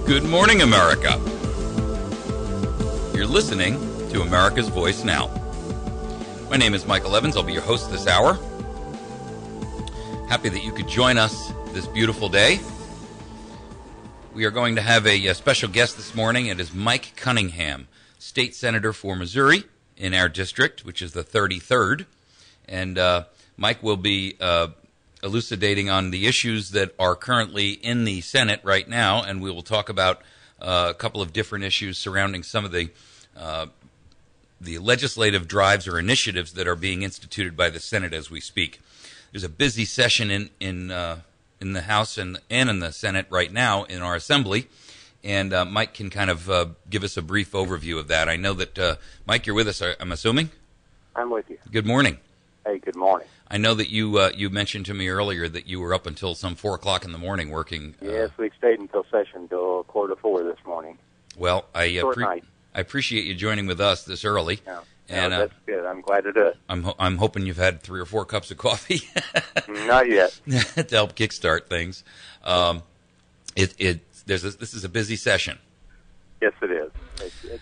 Good morning, America. You're listening to America's Voice Now. My name is Michael Evans. I'll be your host this hour. Happy that you could join us this beautiful day. We are going to have a special guest this morning. It is Mike Cunningham, State Senator for Missouri in our district, which is the 33rd. And Mike will be elucidating on the issues that are currently in the Senate right now, and we will talk about a couple of different issues surrounding some of the legislative drives or initiatives that are being instituted by the Senate as we speak. There's a busy session in the House and in the Senate right now in our Assembly, and Mike can kind of give us a brief overview of that. I know that, Mike, you're with us, I'm assuming? I'm with you. Good morning. Hey, good morning. I know that you mentioned to me earlier that you were up until some 4 o'clock in the morning working. Yes, we stayed until session till 3:45 this morning. Well, I night. I appreciate you joining with us this early. Yeah. And that's good. I'm glad to do it. I'm hoping you've had 3 or 4 cups of coffee. Not yet. To help kickstart things. This is a busy session. Yes, it is.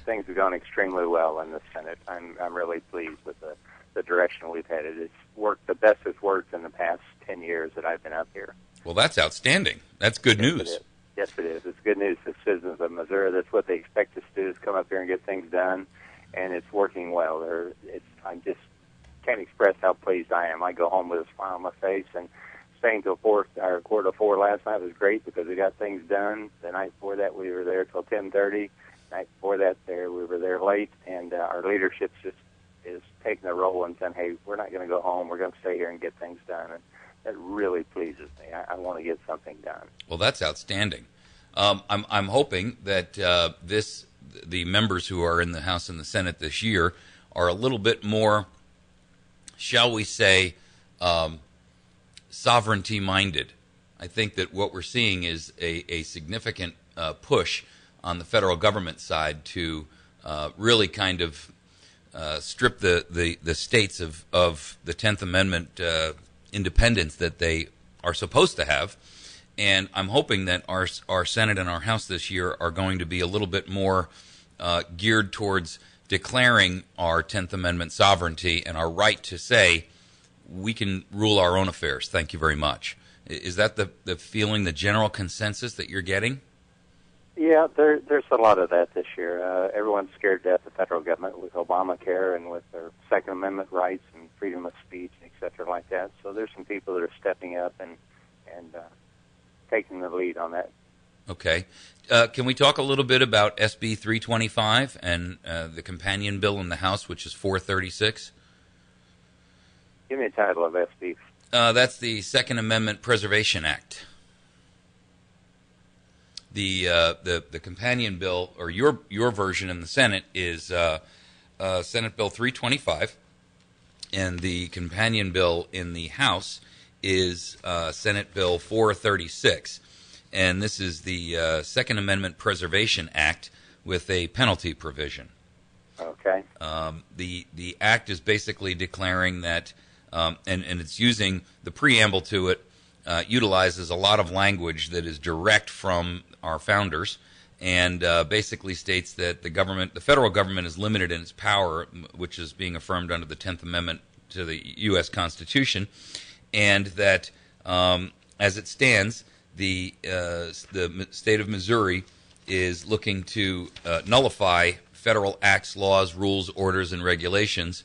Things have gone extremely well in the Senate. I'm really pleased with the direction we've headed. It's worked the best it's worked in the past 10 years that I've been up here. Well, that's outstanding. That's good news. Yes, it is. It's good news for citizens of Missouri. That's what they expect us to do, is come up here and get things done, and it's working well. I just can't express how pleased I am. I go home with a smile on my face, and staying till 4:45 last night was great because we got things done. The night before that, we were there till 10:30. The night before that, we were there late, and our leadership just is taking the role and saying, hey, we're not going to go home. We're going to stay here and get things done. And that really pleases me. I want to get something done. Well, that's outstanding. I'm hoping that the members who are in the House and the Senate this year are a little bit more, shall we say, sovereignty-minded. I think that what we're seeing is a significant push on the federal government side to really kind of strip the states of the 10th Amendment independence that they are supposed to have. And I'm hoping that our Senate and our House this year are going to be a little bit more geared towards declaring our 10th Amendment sovereignty and our right to say we can rule our own affairs. Thank you very much. Is that the feeling, the general consensus that you're getting? Yeah, there's a lot of that this year. Everyone's scared to death of the federal government with Obamacare and with their Second Amendment rights and freedom of speech, et cetera, like that. So there's some people that are stepping up and taking the lead on that. Okay. Can we talk a little bit about SB 325 and the companion bill in the House, which is 436? Give me a title of SB. That's the Second Amendment Preservation Act. The companion bill, or your version in the Senate, is Senate Bill 325, and the companion bill in the House is Senate Bill 436, and this is the Second Amendment Preservation Act with a penalty provision. Okay. The act is basically declaring that, and it's using the preamble to it. Utilizes a lot of language that is direct from our founders, and basically states that the federal government is limited in its power, which is being affirmed under the 10th Amendment to the U.S. Constitution, and that as it stands, the state of Missouri is looking to nullify federal acts, laws, rules, orders, and regulations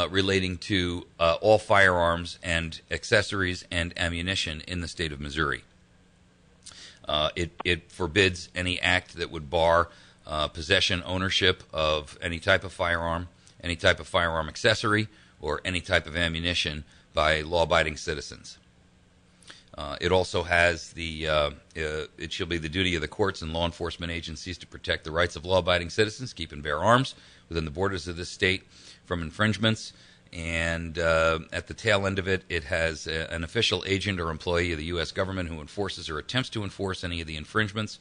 relating to all firearms and accessories and ammunition in the state of Missouri. It forbids any act that would bar possession, ownership of any type of firearm accessory, or any type of ammunition by law-abiding citizens. It also has it shall be the duty of the courts and law enforcement agencies to protect the rights of law-abiding citizens, keep and bear arms within the borders of this state from infringements. And at the tail end of it, it has an official agent or employee of the U.S. government who enforces or attempts to enforce any of the infringements,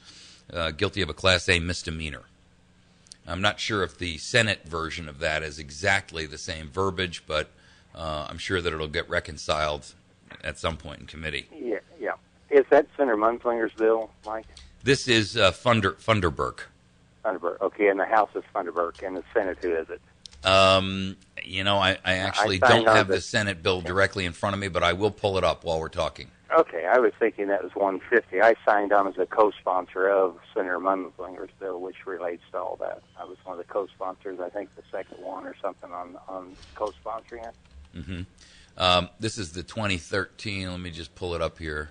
guilty of a Class A misdemeanor. I'm not sure if the Senate version of that is exactly the same verbiage, but I'm sure that it'll get reconciled at some point in committee. Yeah. Is that Senator Munslinger's bill, Mike? This is Funderburk. Funderburk. Okay, and the House is Funderburk, and the Senate, who is it? I actually don't have the Senate bill directly in front of me, but I will pull it up while we're talking. Okay, I was thinking that was 150. I signed on as a co-sponsor of Senator Munslinger's bill, which relates to all that. I was one of the co-sponsors, I think the second one or something on co-sponsoring it. Mm-hmm. This is the 2013. Let me just pull it up here.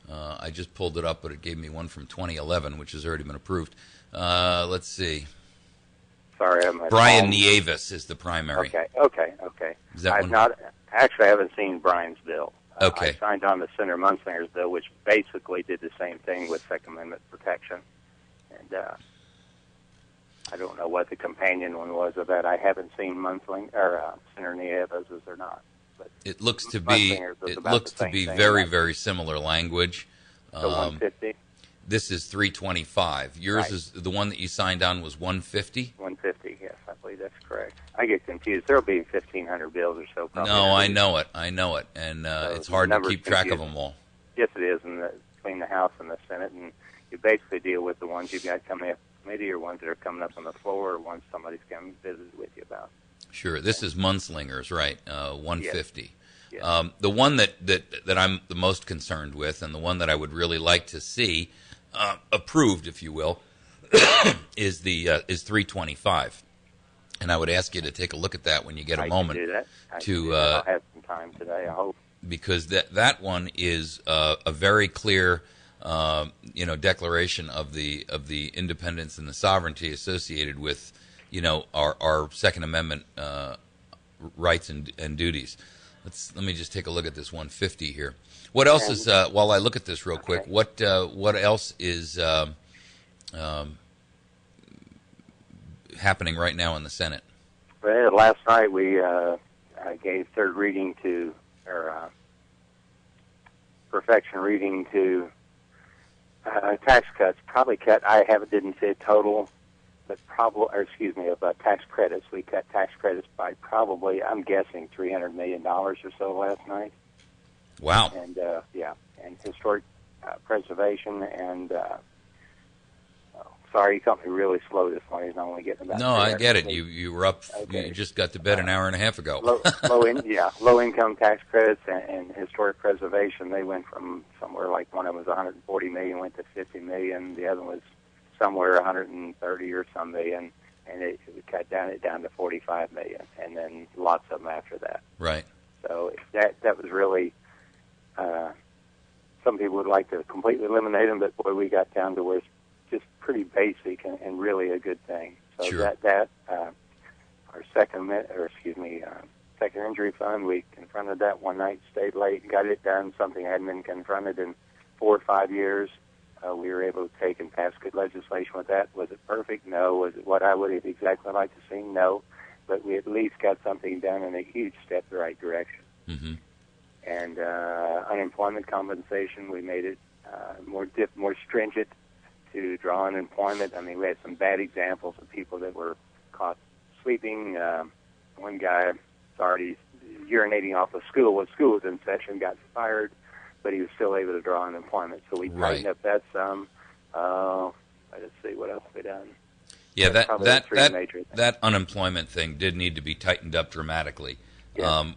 I just pulled it up, but it gave me one from 2011, which has already been approved. Let's see. Sorry, I'm Brian Nieves is the primary. Okay. Is that I've one? not actually. I haven't seen Brian's bill. Okay. I signed on to Senator Munslinger's bill, which basically did the same thing with Second Amendment protection. And I don't know what the companion one was of that. I haven't seen Senator Nieves' or not. But it looks to be very, very similar language. So 150. This is 325. Yours Right. is the one that you signed on was 150. 150. Yes, I believe that's correct. I get confused. There'll be 1,500 bills or so. Probably. No, I know it, and it's hard to keep track of them all. Yes, it is, between the House and the Senate, and you basically deal with the ones you've got coming up committee, or ones that are coming up on the floor, or ones somebody's come visit with you about. Sure, this is Munslinger's, right? 150. Yes. The one that I'm the most concerned with, and the one that I would really like to see approved, if you will, is 325. And I would ask you to take a look at that when you get a moment. I can do that. I'll have some time today, I hope. Because that one is a very clear, declaration of the independence and the sovereignty associated with, our Second Amendment rights and duties. Let me just take a look at this 150 here. What else is while I look at this real quick? What else is happening right now in the Senate? Well, last night we gave third reading or perfection reading to tax cuts. Probably cut. Didn't say total, but of tax credits. We cut tax credits by probably, I'm guessing, $300 million or so last night. Wow. And and historic preservation and. Sorry, you caught me really slow this morning. I'm only getting about. No, I get it. You were up. Okay. You just got to bed an hour and a half ago. Low income tax credits and historic preservation. They went from somewhere like one of them was 140 million, went to 50 million. The other one was somewhere 130 or some million, and it cut down to 45 million, and then lots of them after that. Right. So that was really. Some people would like to completely eliminate them, but boy, we got down to where it's just pretty basic and really a good thing. So sure. Our second injury fund, we confronted that one night, stayed late, got it done. Something hadn't been confronted in 4 or 5 years. We were able to take and pass good legislation with that. Was it perfect? No. Was it what I would have exactly liked to see? No. But we at least got something done in a huge step the right direction. Mm-hmm. And unemployment compensation, we made it more stringent to draw unemployment. I mean, we had some bad examples of people that were caught sleeping. One guy started urinating off of school when school was in session, got fired, but he was still able to draw unemployment. So we tightened up that some. Let's see, what else we done? Yeah, that unemployment thing did need to be tightened up dramatically. Yeah.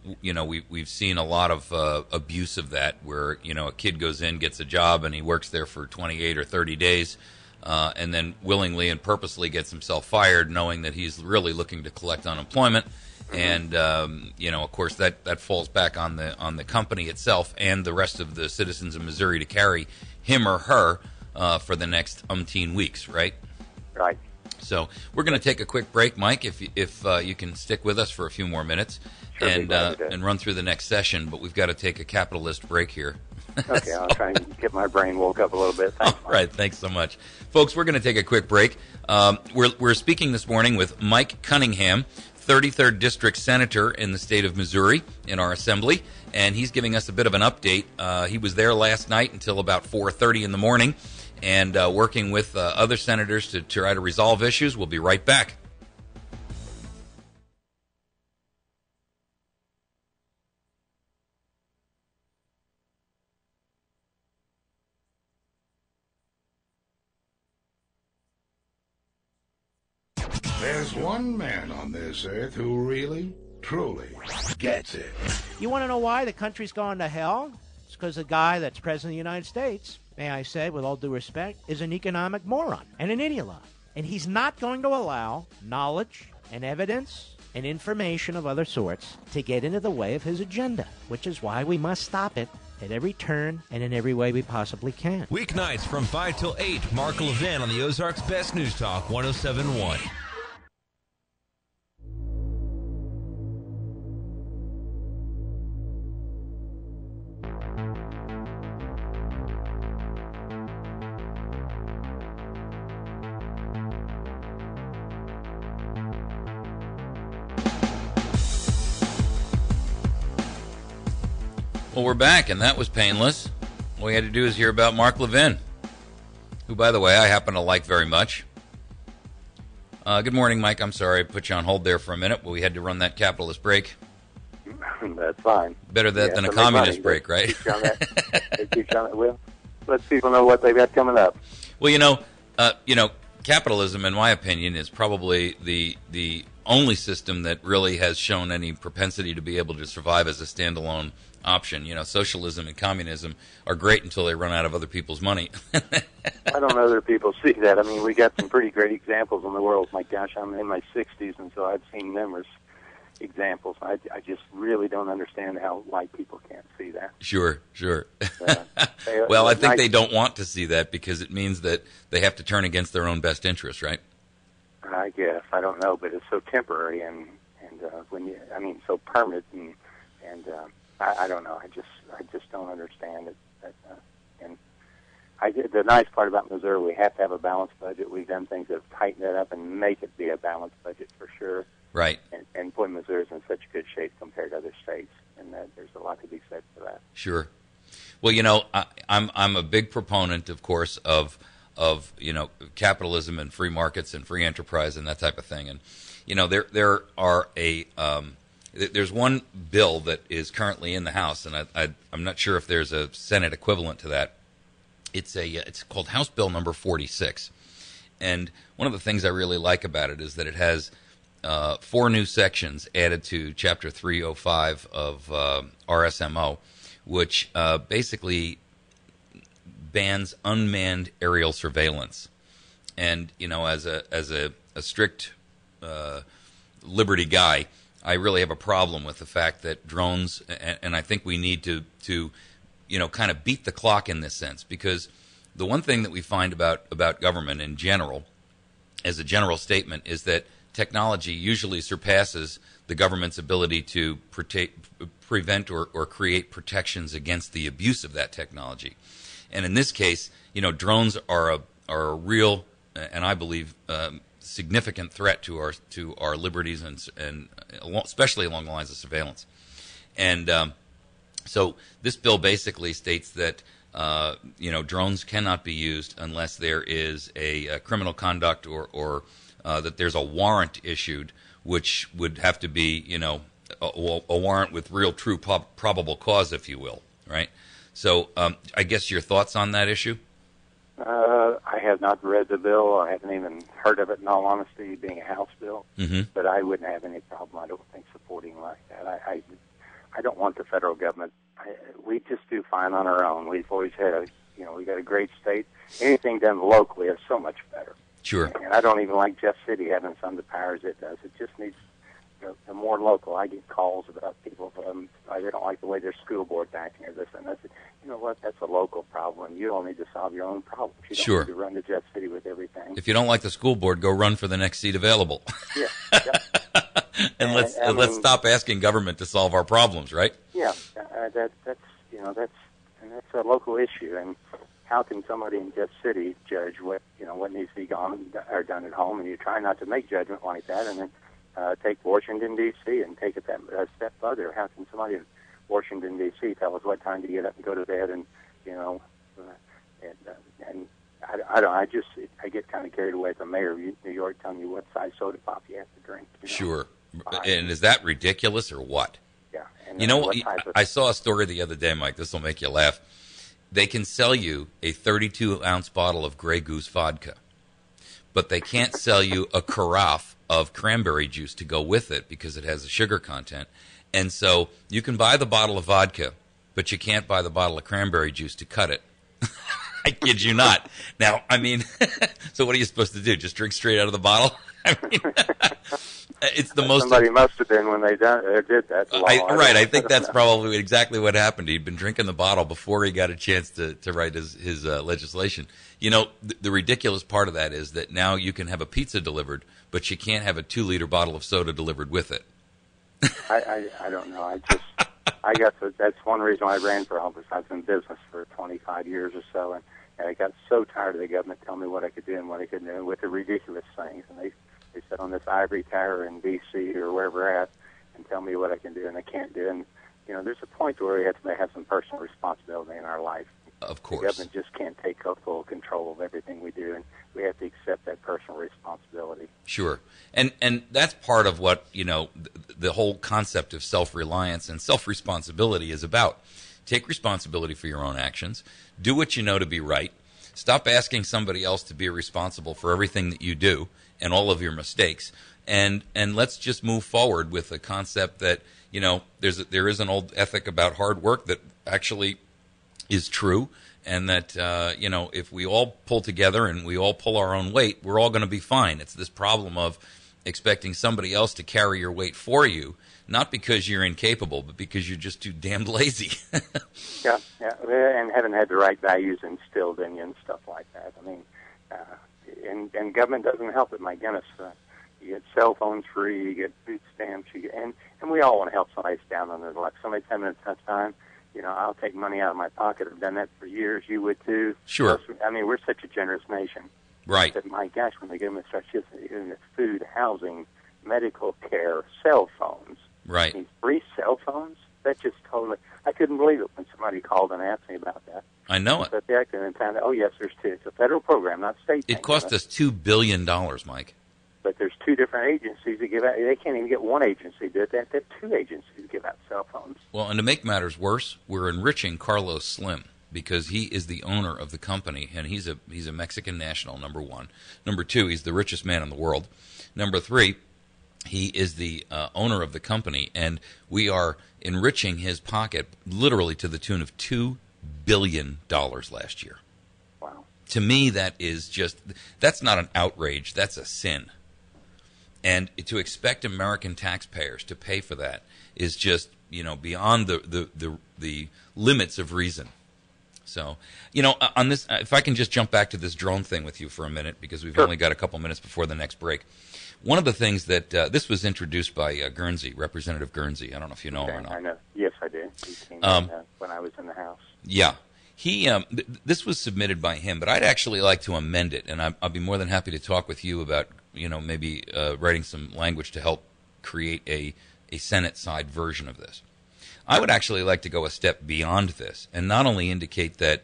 We've seen a lot of abuse of that, where a kid goes in, gets a job, and he works there for 28 or 30 days, and then willingly and purposely gets himself fired, knowing that he's really looking to collect unemployment. And of course, that falls back on the company itself and the rest of the citizens of Missouri to carry him or her for the next umpteen weeks, right? Right. So we're going to take a quick break, Mike, if you can stick with us for a few more minutes. Sure, and run through the next session, but we've got to take a capitalist break here. Okay, I'll try and get my brain woke up a little bit. Thanks, all right, thanks so much. Folks, we're going to take a quick break. We're speaking this morning with Mike Cunningham, 33rd District Senator in the state of Missouri in our assembly, and he's giving us a bit of an update. He was there last night until about 4:30 in the morning, and working with other senators to try to resolve issues. We'll be right back. There's one man on this earth who really, truly gets it. You want to know why the country's gone to hell? It's because the guy that's president of the United States, may I say, with all due respect, is an economic moron and an ideologue. And he's not going to allow knowledge and evidence and information of other sorts to get into the way of his agenda, which is why we must stop it at every turn and in every way we possibly can. Weeknights from 5 till 8, Mark Levin on the Ozarks Best News Talk 107.1. Well, we're back, and that was painless. All we had to do is hear about Mark Levin, who, by the way, I happen to like very much. Good morning, Mike. I'm sorry I put you on hold there for a minute, but we had to run that capitalist break. That's fine. Better that than a communist break, right? Well, let people know what they've got coming up. Well, capitalism, in my opinion, is probably the only system that really has shown any propensity to be able to survive as a standalone option. Socialism and communism are great until they run out of other people's money. I don't know other people see that. I mean, we got some pretty great examples in the world. My gosh, I'm in my 60s, and so I've seen numerous examples. I just really don't understand how white people can't see that. Sure. Well, I think they don't want to see that because it means that they have to turn against their own best interest, right? I guess. I don't know, but it's so temporary and so permanent and I don't know. I just don't understand it. The nice part about Missouri, we have to have a balanced budget. We've done things that have tightened it up and make it be a balanced budget for sure. Right. And boy, Missouri's in such good shape compared to other states, and there's a lot to be said for that. Sure. Well, I'm a big proponent, of course, of capitalism and free markets and free enterprise and that type of thing. And there's one bill that is currently in the House, and I'm not sure if there's a Senate equivalent to that. It's called House Bill number 46, and one of the things I really like about it is that it has 4 new sections added to Chapter 305 of RSMO, which basically bans unmanned aerial surveillance. And as a strict liberty guy, I really have a problem with the fact that drones, and I think we need to kind of beat the clock in this sense, because the one thing that we find about government in general, as a general statement, is that technology usually surpasses the government's ability to prevent or create protections against the abuse of that technology. And in this case, drones are a real, and I believe, significant threat to our liberties and especially along the lines of surveillance. And so this bill basically states that drones cannot be used unless there is a criminal conduct or that there's a warrant issued, which would have to be a warrant with real true probable cause, if you will, right? So I guess your thoughts on that issue? I have not read the bill. I haven't even heard of it, in all honesty, being a House bill. Mm-hmm. But I wouldn't have any problem, I don't think, supporting like that. I don't want the federal government. We just do fine on our own. We've always had we got a great state. Anything done locally is so much better. Sure. And I don't even like Jeff City having some of the powers it does. It just needs the more local. I get calls about people they don't like the way their school board's acting or this and that. You know what? That's a local problem. You don't need to solve your own problems. You don't Sure. need to run to Jeff City with everything. If you don't like the school board, go run for the next seat available. Yeah. And let's stop asking government to solve our problems, right? Yeah. That's a local issue. And how can somebody in Jeff City judge what needs to be gone or done at home? And you try not to make judgment like that, and then take Washington, D.C. and take it that step further. How can somebody in Washington, D.C. tell us what time to get up and go to bed? And I get kind of carried away with the mayor of New York telling you what size soda pop you have to drink. Sure. And is that ridiculous or what? Yeah. And I saw a story the other day, Mike. This will make you laugh. They can sell you a 32-ounce bottle of Grey Goose vodka, but they can't sell you a carafe of cranberry juice to go with it because it has a sugar content. And so you can buy the bottle of vodka, but you can't buy the bottle of cranberry juice to cut it. I kid you not. Now, I mean, so what are you supposed to do? Just drink straight out of the bottle? I mean, it's the most. Somebody must have been when they did that. Right. I think that's probably exactly what happened. He'd been drinking the bottle before he got a chance to write his legislation. You know, the ridiculous part of that is that now you can have a pizza delivered, but you can't have a 2-liter bottle of soda delivered with it. I don't know. I guess that's one reason why I ran for office. I've been in business for 25 years or so, and I got so tired of the government telling me what I could do and what I couldn't do with the ridiculous things. And they sit on this ivory tower in D.C. or wherever we're at and tell me what I can do and I can't do. And, you know, there's a point where we have to have some personal responsibility in our life. Of course. The government just can't take full control of everything we do, and we have to accept that personal responsibility. Sure. And that's part of what, you know, the whole concept of self-reliance and self-responsibility is about. Take responsibility for your own actions. Do what you know to be right. Stop asking somebody else to be responsible for everything that you do and all of your mistakes. And let's just move forward with the concept that, you know, there is an old ethic about hard work that actually is true, and that, you know, if we all pull together and we all pull our own weight, we're all going to be fine. It's this problem of expecting somebody else to carry your weight for you, not because you're incapable, but because you're just too damned lazy. Yeah, and haven't had the right values instilled in you and stuff like that. I mean, and government doesn't help it, my goodness. You get cell phones free, you get food stamps, and we all want to help somebody that's down on their luck. Somebody 10 minutes at a time. You know, I'll take money out of my pocket. I've done that for years. You would too. Sure. I mean, we're such a generous nation. Right. But my gosh, when the government starts giving us food, housing, medical care, cell phones. Right. I mean, free cell phones? That just totally, I couldn't believe it when somebody called and asked me about that. I know it. But they acted and found out, oh, yes, there's two. It's a federal program, not state. It cost us $2 billion, Mike. But there's two different agencies that give out. They can't even get one agency to do it. They have to have two agencies to give out cell phones. Well, and to make matters worse, we're enriching Carlos Slim because he is the owner of the company, and he's a Mexican national, number one. Number two, he's the richest man in the world. Number three, he is the owner of the company, and we are enriching his pocket literally to the tune of $2 billion last year. Wow. To me, that's not an outrage. That's a sin. And to expect American taxpayers to pay for that is just, you know, beyond the limits of reason. So, you know, on this, if I can just jump back to this drone thing with you for a minute, because we've only got a couple minutes before the next break. One of the things that this was introduced by Guernsey, Representative Guernsey. I don't know if you know him or not. I know. Yes, I do. He came in, when I was in the House. Yeah. He this was submitted by him, but I'd actually like to amend it, and I'll be more than happy to talk with you about, you know, maybe writing some language to help create a Senate side version of this. I would actually like to go a step beyond this and not only indicate that,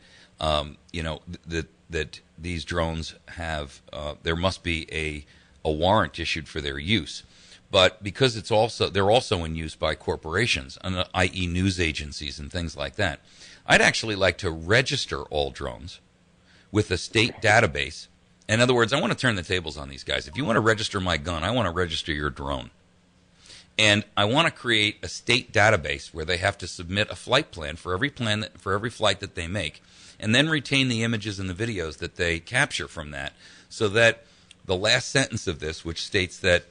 you know, that these drones have there must be a warrant issued for their use, but because they're also in use by corporations, i.e. news agencies and things like that. I'd actually like to register all drones with a state database. In other words, I want to turn the tables on these guys. If you want to register my gun, I want to register your drone. And I want to create a state database where they have to submit a flight plan for every flight that they make, and then retain the images and the videos that they capture from that, so that the last sentence of this, which states that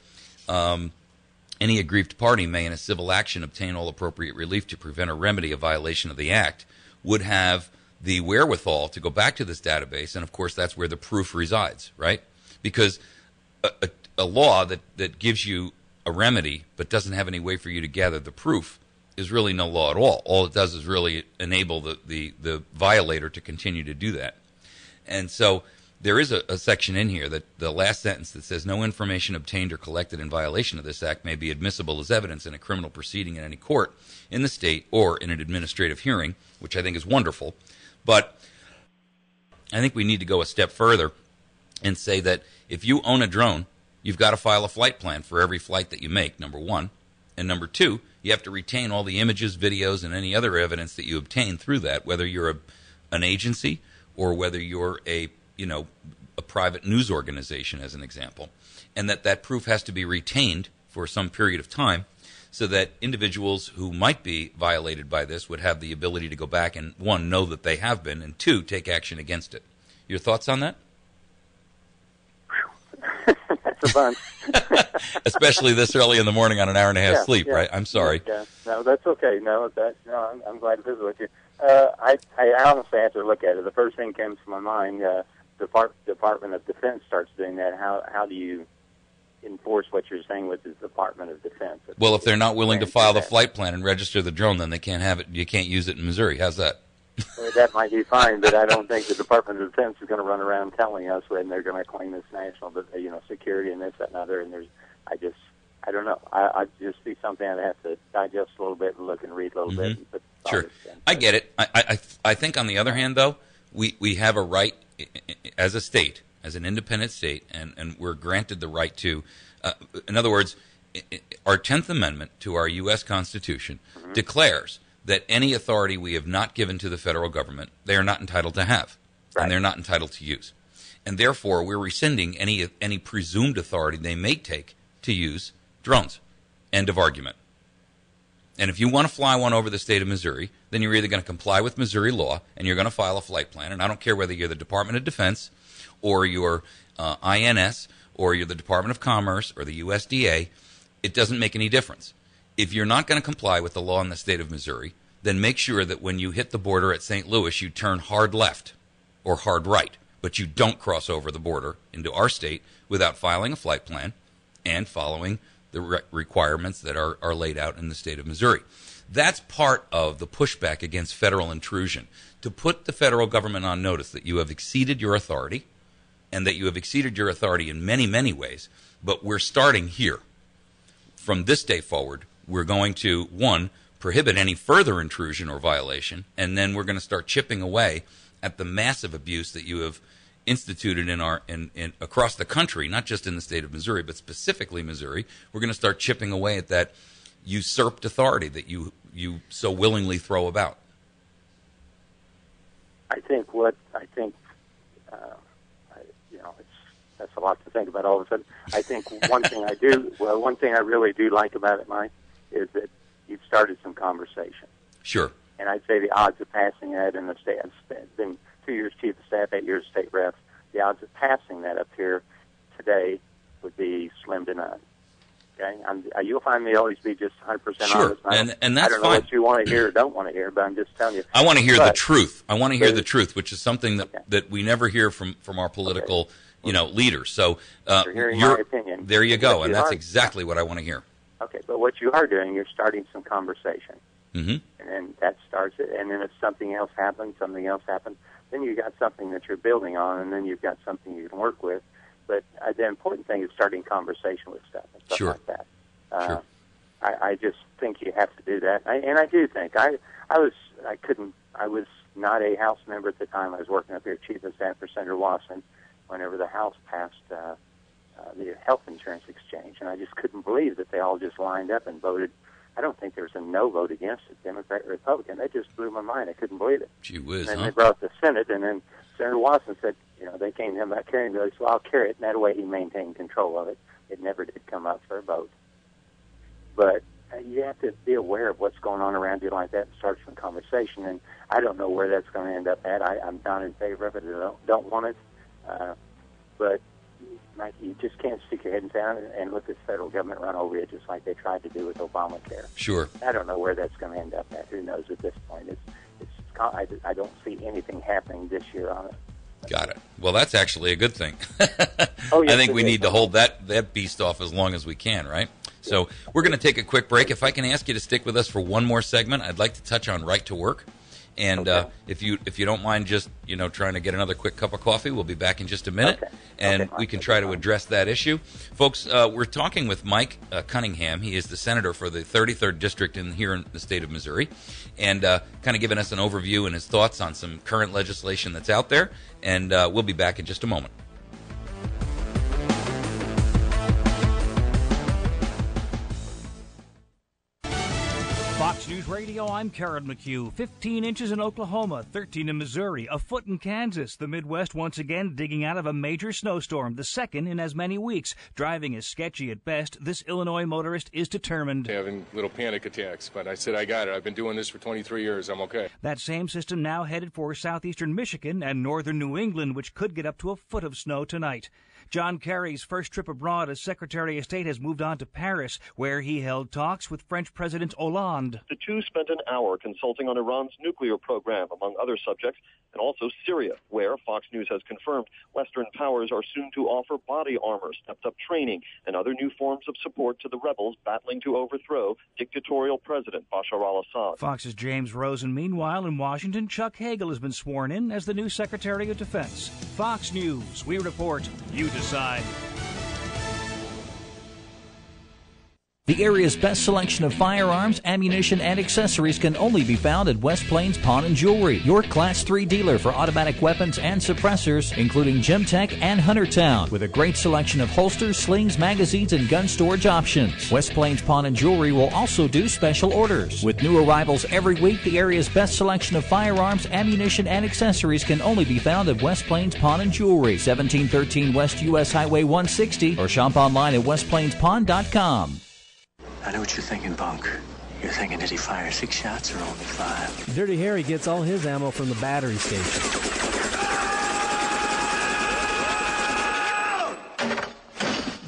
any aggrieved party may in a civil action obtain all appropriate relief to prevent or remedy a violation of the act, would have the wherewithal to go back to this database, and of course that's where the proof resides, right? Because a law that gives you a remedy but doesn't have any way for you to gather the proof is really no law at all. All it does is really enable the violator to continue to do that. And so there is a section in here, that the last sentence, that says no information obtained or collected in violation of this act may be admissible as evidence in a criminal proceeding in any court in the state or in an administrative hearing, which I think is wonderful. But I think we need to go a step further and say that if you own a drone, you've got to file a flight plan for every flight that you make, number one. And number two, you have to retain all the images, videos, and any other evidence that you obtain through that, whether you're an agency or whether you're a a private news organization, as an example, and that proof has to be retained for some period of time so that individuals who might be violated by this would have the ability to go back and, one, know that they have been, and two, take action against it. Your thoughts on that? That's a bunch. Especially this early in the morning on an hour and a half sleep, right? I'm sorry. Yeah. No, that's okay. No, I'm glad to visit with you. I honestly have to look at it. The first thing comes to my mind, Department of Defense starts doing that. How do you enforce what you're saying with the Department of Defense? Well, if they're not willing to file the flight plan and register the drone, then they can't have it. You can't use it in Missouri. How's that? That might be fine, but I don't think the Department of Defense is going to run around telling us when they're going to claim this national, security and this, that, and other. And I don't know. I just see something I have to digest a little bit and look and read a little bit. But sure, I get it. I think on the other hand, though, we have a right as a state, as an independent state, and we're granted the right to. In other words, our 10th Amendment to our U.S. Constitution declares that any authority we have not given to the federal government, they are not entitled to have, and they're not entitled to use. And therefore, we're rescinding any presumed authority they may take to use drones. End of argument. And if you want to fly one over the state of Missouri, then you're either going to comply with Missouri law and you're going to file a flight plan. And I don't care whether you're the Department of Defense or you're INS or you're the Department of Commerce or the USDA, it doesn't make any difference. If you're not going to comply with the law in the state of Missouri, then make sure that when you hit the border at St. Louis, you turn hard left or hard right, but you don't cross over the border into our state without filing a flight plan and following the requirements that are laid out in the state of Missouri. That's part of the pushback against federal intrusion, to put the federal government on notice that you have exceeded your authority and that you have exceeded your authority in many, many ways, but we're starting here. From this day forward, we're going to, one, prohibit any further intrusion or violation, and then we're going to start chipping away at the massive abuse that you have instituted in across the country, not just in the state of Missouri, but specifically Missouri. We're going to start chipping away at that usurped authority that you so willingly throw about. That's a lot to think about all of a sudden. I think one thing I really do like about it, Mike, is that you've started some conversation. Sure. And I'd say the odds of passing that in the state, I've been 2 years chief of staff, 8 years state rep, the odds of passing that up here today would be slim to none. Okay? You'll find me always be just 100% sure. honest. And that's I don't know fine. what you want to hear or don't want to hear, but I'm just telling you. I want to hear the truth. I want to hear the truth, which is something that we never hear from our political leaders. So you're hearing my opinion. There you go, and that's exactly what I want to hear. Okay, but what you are doing, you're starting some conversation. Mm-hmm. And then that starts it, and then if something else happens, then you've got something that you're building on, and then you've got something you can work with. But the important thing is starting conversation with stuff and stuff like that. Sure. I just think you have to do that. And I do think. I was not a House member at the time. I was working up here, chief of staff for Senator Watson, whenever the House passed the health insurance exchange, and I just couldn't believe that they all just lined up and voted. I don't think there was a no vote against it, Democrat or Republican. That just blew my mind. I couldn't believe it. Gee whiz, and then they brought it to the Senate, and then Senator Watson said, they came to him about carrying the bill. So I'll carry it, and that way he maintained control of it. It never did come up for a vote. But you have to be aware of what's going on around you like that and start some conversation, and I don't know where that's going to end up at. I'm not in favor of it. I don't want it. But Mike, you just can't stick your head down and let the federal government run over you just like they tried to do with Obamacare. Sure. I don't know where that's going to end up at. Who knows at this point? I don't see anything happening this year on it. Got it. Well, that's actually a good thing. Oh, yes, I think we need to hold that beast off as long as we can, right? So we're going to take a quick break. If I can ask you to stick with us for one more segment, I'd like to touch on right to work. And if you don't mind just trying to get another quick cup of coffee, we'll be back in just a minute, and we can try to address that issue. Folks, we're talking with Mike Cunningham. He is the senator for the 33rd District here in the state of Missouri, and kind of giving us an overview and his thoughts on some current legislation that's out there, and we'll be back in just a moment. Fox News News Radio, I'm Karen McHugh. 15 inches in Oklahoma, 13 in Missouri, a foot in Kansas. The Midwest once again digging out of a major snowstorm, the second in as many weeks. Driving is sketchy at best. This Illinois motorist is determined. Having little panic attacks, but I said I got it. I've been doing this for 23 years. I'm okay. That same system now headed for southeastern Michigan and northern New England, which could get up to a foot of snow tonight. John Kerry's first trip abroad as Secretary of State has moved on to Paris, where he held talks with French President Hollande. The two spent an hour consulting on Iran's nuclear program, among other subjects, and also Syria, where Fox News has confirmed Western powers are soon to offer body armor, stepped-up training, and other new forms of support to the rebels battling to overthrow dictatorial President Bashar al-Assad. Fox's James Rosen. Meanwhile, in Washington, Chuck Hagel has been sworn in as the new Secretary of Defense. Fox News. We report. You decide. The area's best selection of firearms, ammunition, and accessories can only be found at West Plains Pawn and Jewelry, your Class 3 dealer for automatic weapons and suppressors, including Gemtech and Huntertown, with a great selection of holsters, slings, magazines, and gun storage options. West Plains Pawn and Jewelry will also do special orders. With new arrivals every week, the area's best selection of firearms, ammunition, and accessories can only be found at West Plains Pawn and Jewelry, 1713 West U.S. Highway 160, or shop online at westplainspawn.com. I know what you're thinking, Bunk. You're thinking, did he fire 6 shots or only 5? Dirty Harry gets all his ammo from the battery station.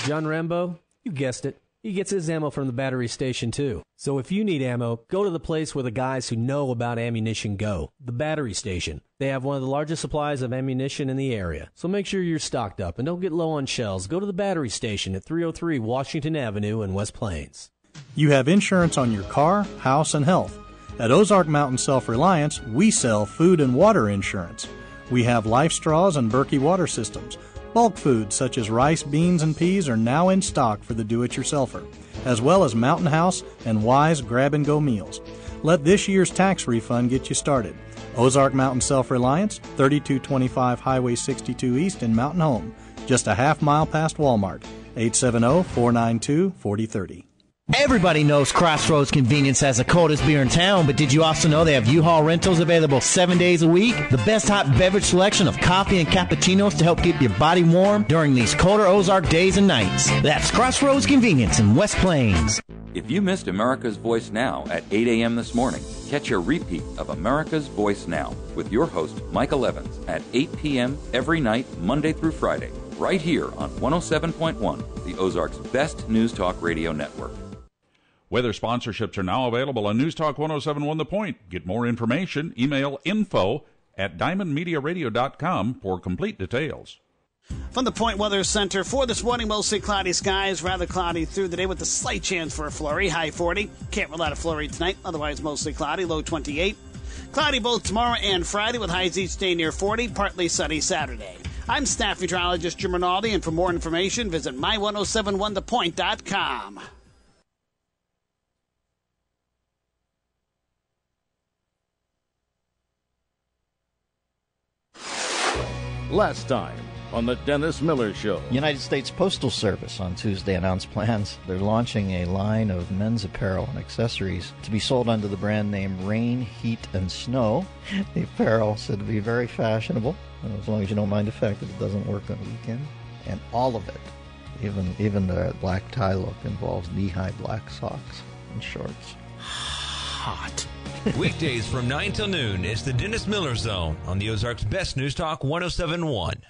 John Rambo, you guessed it. He gets his ammo from the battery station, too. So if you need ammo, go to the place where the guys who know about ammunition go, the battery station. They have one of the largest supplies of ammunition in the area. So make sure you're stocked up and don't get low on shells. Go to the battery station at 303 Washington Avenue in West Plains. You have insurance on your car, house, and health. At Ozark Mountain Self-Reliance, we sell food and water insurance. We have Life Straws and Berkey water systems. Bulk foods such as rice, beans, and peas are now in stock for the do-it-yourselfer, as well as Mountain House and Wise grab-and-go meals. Let this year's tax refund get you started. Ozark Mountain Self-Reliance, 3225 Highway 62 East in Mountain Home, just a half mile past Walmart, 870-492-4030. Everybody knows Crossroads Convenience has the coldest beer in town, but did you also know they have U-Haul rentals available 7 days a week? The best hot beverage selection of coffee and cappuccinos to help keep your body warm during these colder Ozark days and nights. That's Crossroads Convenience in West Plains. If you missed America's Voice Now at 8 a.m. this morning, catch a repeat of America's Voice Now with your host, Michael Evans, at 8 p.m. every night, Monday through Friday, right here on 107.1, the Ozark's best news talk radio network. Weather sponsorships are now available on News Talk 107.1 The Point. Get more information, email info@diamondmediaradio.com for complete details. From the Point Weather Center for this morning, mostly cloudy skies, rather cloudy through the day with a slight chance for a flurry, high 40. Can't rule out a flurry tonight, otherwise mostly cloudy, low 28. Cloudy both tomorrow and Friday with highs each day near 40, partly sunny Saturday. I'm staff meteorologist Jim Rinaldi, and for more information, visit my1071thepoint.com. Last time on the Dennis Miller Show. United States Postal Service on Tuesday announced plans. They're launching a line of men's apparel and accessories to be sold under the brand name Rain, Heat, and Snow. The apparel said to be very fashionable, as long as you don't mind the fact that it doesn't work on the weekend. And all of it, even the black tie look, involves knee-high black socks and shorts. Hot. Weekdays from 9 till noon is the Dennis Miller Zone on the Ozark's Best News Talk 107.1.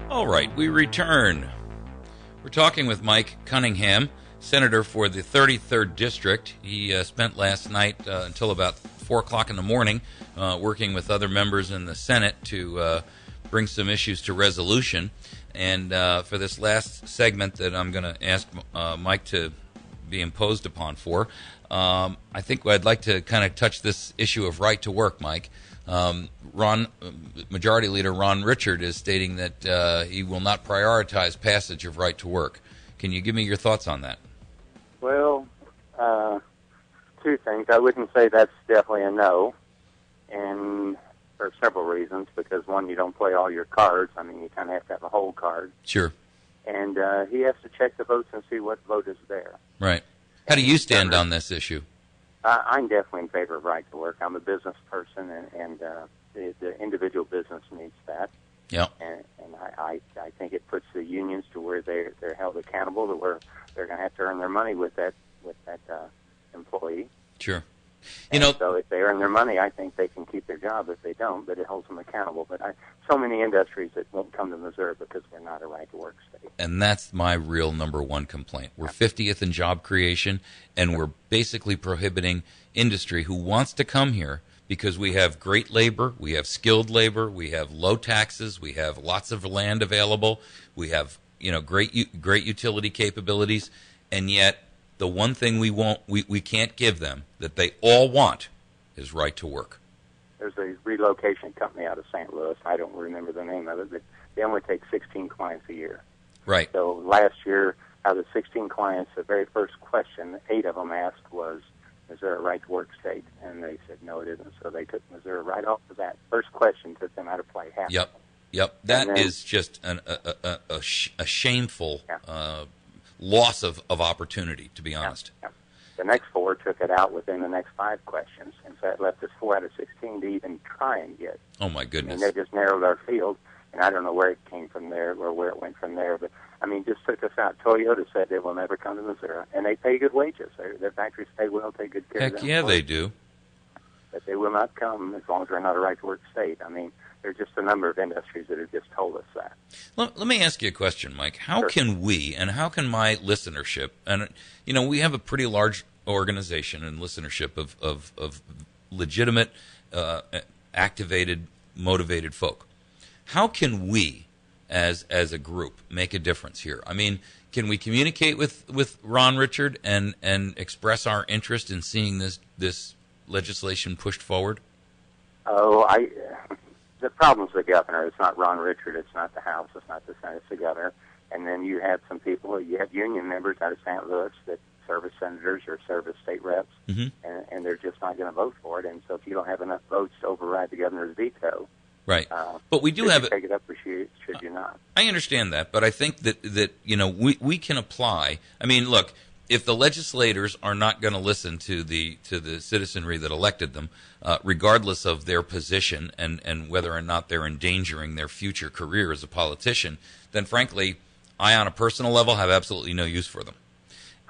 All right, we return. We're talking with Mike Cunningham, Senator for the 33rd District. He spent last night until about 4 o'clock in the morning working with other members in the Senate to bring some issues to resolution. And for this last segment that I'm going to ask Mike to be imposed upon for, I think I'd like to kind of touch this issue of right to work, Mike. Majority Leader Ron Richard is stating that he will not prioritize passage of right to work. Can you give me your thoughts on that? Well, two things. I wouldn't say that's definitely a no. And for several reasons. Because one, you don't play all your cards. I mean, you kind of have to have a whole card. Sure. And he has to check the votes and see what vote is there. Right. How do you stand on this issue? I'm definitely in favor of right to work. I'm a business person, and the individual business needs that. Yeah. And I think it puts the unions to where they're held accountable, to where they're going to have to earn their money with that employee. Sure. So if they earn their money, I think they can keep their job. If they don't, but it holds them accountable. But so many industries that won't come to Missouri because we're not a right-to-work state. And that's my real number one complaint. We're 50th in job creation, and we're basically prohibiting industry who wants to come here because we have great labor, we have skilled labor, we have low taxes, we have lots of land available, we have great utility capabilities, and yet the one thing we can't give them that they all want is right to work. There's a relocation company out of St. Louis. I don't remember the name of it, but they only take 16 clients a year. Right. So last year, out of 16 clients, the very first question 8 of them asked was, is there a right to work state? And they said, no, it isn't. So they took Missouri right off of that. First question took them out of play. Yep. That is just a shameful loss of opportunity, to be honest. Yeah. The next 4 took it out within the next 5 questions, and so that left us 4 out of 16 to even try and get. Oh, my goodness. And they just narrowed our field, and I don't know where it came from there or where it went from there, but, I mean, just took us out. Toyota said they will never come to Missouri, and they pay good wages. Their factories pay well, take good care of them. Heck yeah, they do. But they will not come as long as we're not a right-to-work state. I mean, there are just a number of industries that have just told us that. Let me ask you a question, Mike. How can we, and how can my listenership, and we have a pretty large organization and listenership of legitimate, activated, motivated folk. How can we, as a group, make a difference here? I mean, can we communicate with Ron Richard and express our interest in seeing this legislation pushed forward? The problem's the governor. It's not Ron Richard. It's not the House. It's not the Senate. It's the governor. And then you have some people. You have union members out of St. Louis that serve as senators or serve as state reps, and they're just not going to vote for it. And so if you don't have enough votes to override the governor's veto, right? But we do have take it up, or should you not? I understand that, but I think that we can apply. I mean, look. If the legislators are not going to listen to the citizenry that elected them, regardless of their position and whether or not they're endangering their future career as a politician, then frankly, I, on a personal level, have absolutely no use for them.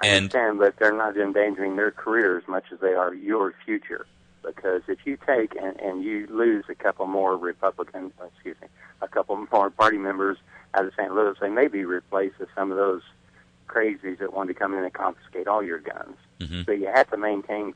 I understand, but they're not endangering their career as much as they are your future. Because if you take and you lose a couple more a couple more party members out of St. Louis, they may be replaced with some of those crazies that want to come in and confiscate all your guns. So you have to maintain,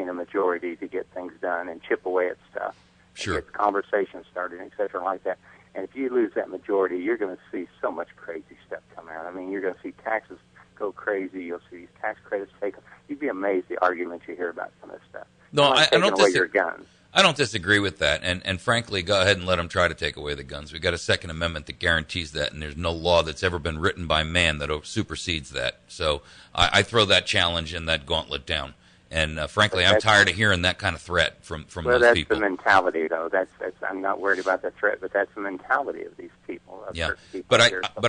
a majority to get things done and chip away at stuff. Sure. Get conversations started, et cetera, like that. And if you lose that majority, you're going to see so much crazy stuff come out. I mean, you're going to see taxes go crazy. You'll see tax credits taken. You'd be amazed the arguments you hear about some of this stuff. No, I don't away your guns. I don't disagree with that, and frankly, go ahead and let them try to take away the guns. We've got a Second Amendment that guarantees that, and there's no law that's ever been written by man that supersedes that. So I throw that challenge and that gauntlet down. And frankly, I'm tired of hearing that kind of threat from those people. Well, that's the mentality, though. That's I'm not worried about the threat, but that's the mentality of these people. Yeah, but